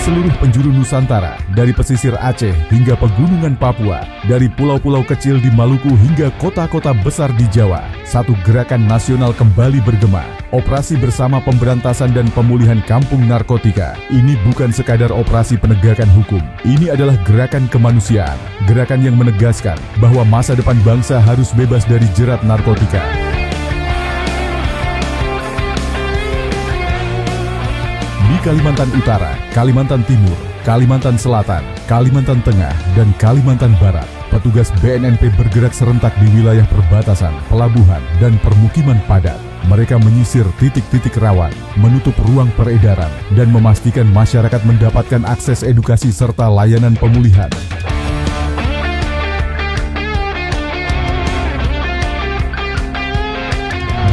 seluruh penjuru Nusantara, dari pesisir Aceh hingga pegunungan Papua, dari pulau-pulau kecil di Maluku hingga kota-kota besar di Jawa, satu gerakan nasional kembali bergema. Operasi Bersama Pemberantasan dan Pemulihan Kampung Narkotika ini bukan sekadar operasi penegakan hukum. Ini adalah gerakan kemanusiaan, gerakan yang menegaskan bahwa masa depan bangsa harus bebas dari jerat narkotika. Di Kalimantan Utara, Kalimantan Timur, Kalimantan Selatan, Kalimantan Tengah, dan Kalimantan Barat, petugas BNNP bergerak serentak di wilayah perbatasan, pelabuhan, dan permukiman padat. Mereka menyisir titik-titik rawan, menutup ruang peredaran, dan memastikan masyarakat mendapatkan akses edukasi serta layanan pemulihan.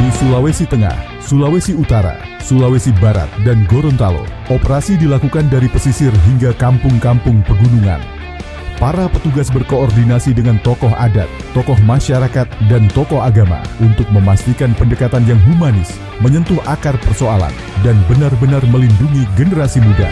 Di Sulawesi Tengah, Sulawesi Utara, Sulawesi Barat, dan Gorontalo, operasi dilakukan dari pesisir hingga kampung-kampung pegunungan. Para petugas berkoordinasi dengan tokoh adat, tokoh masyarakat, dan tokoh agama untuk memastikan pendekatan yang humanis, menyentuh akar persoalan, dan benar-benar melindungi generasi muda.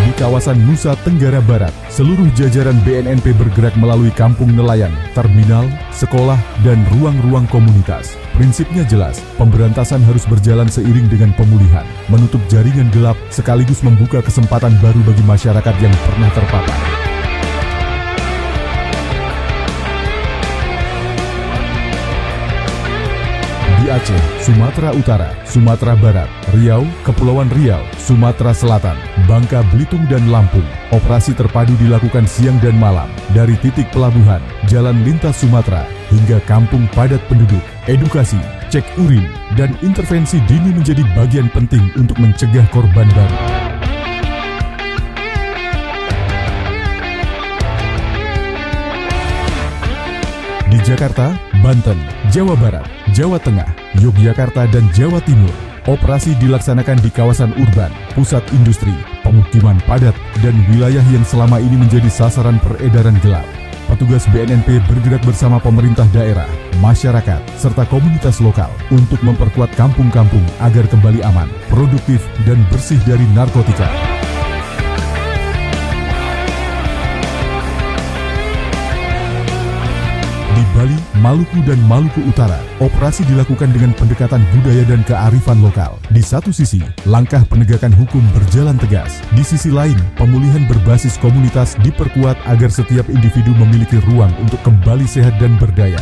Di kawasan Nusa Tenggara Barat, seluruh jajaran BNNP bergerak melalui kampung nelayan, terminal, sekolah, dan ruang-ruang komunitas. Prinsipnya jelas, pemberantasan harus berjalan seiring dengan pemulihan, menutup jaringan gelap sekaligus membuka kesempatan baru bagi masyarakat yang pernah terpapar. Di Aceh, Sumatera Utara, Sumatera Barat, Riau, Kepulauan Riau, Sumatera Selatan, Bangka Belitung, dan Lampung, operasi terpadu dilakukan siang dan malam dari titik pelabuhan, jalan lintas Sumatera, hingga kampung padat penduduk. Edukasi, cek urin, dan intervensi dini menjadi bagian penting untuk mencegah korban baru. Di Jakarta, Banten, Jawa Barat, Jawa Tengah, Yogyakarta, dan Jawa Timur, operasi dilaksanakan di kawasan urban, pusat industri, pemukiman padat, dan wilayah yang selama ini menjadi sasaran peredaran gelap. Petugas BNNP bergerak bersama pemerintah daerah, masyarakat, serta komunitas lokal untuk memperkuat kampung-kampung agar kembali aman, produktif, dan bersih dari narkotika. Di Bali, Maluku, dan Maluku Utara, operasi dilakukan dengan pendekatan budaya dan kearifan lokal. Di satu sisi, langkah penegakan hukum berjalan tegas. Di sisi lain, pemulihan berbasis komunitas diperkuat agar setiap individu memiliki ruang untuk kembali sehat dan berdaya.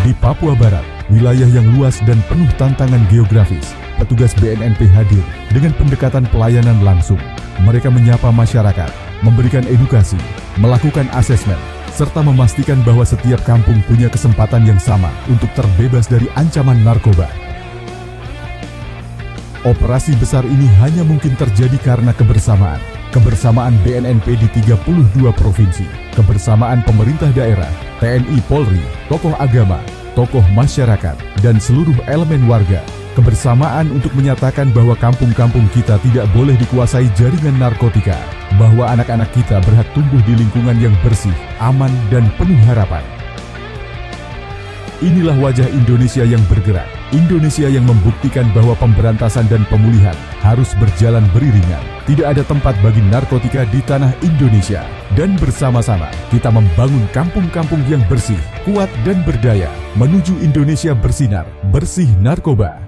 Di Papua Barat, wilayah yang luas dan penuh tantangan geografis, petugas BNNP hadir dengan pendekatan pelayanan langsung. Mereka menyapa masyarakat, memberikan edukasi, melakukan asesmen, serta memastikan bahwa setiap kampung punya kesempatan yang sama untuk terbebas dari ancaman narkoba. Operasi besar ini hanya mungkin terjadi karena kebersamaan. Kebersamaan BNNP di 32 provinsi, kebersamaan pemerintah daerah, TNI Polri, tokoh agama, tokoh masyarakat, dan seluruh elemen warga. Kebersamaan untuk menyatakan bahwa kampung-kampung kita tidak boleh dikuasai jaringan narkotika, bahwa anak-anak kita berhak tumbuh di lingkungan yang bersih, aman, dan penuh harapan. Inilah wajah Indonesia yang bergerak, Indonesia yang membuktikan bahwa pemberantasan dan pemulihan harus berjalan beriringan. Tidak ada tempat bagi narkotika di tanah Indonesia. Dan bersama-sama kita membangun kampung-kampung yang bersih, kuat, dan berdaya, menuju Indonesia bersinar, bersih narkoba.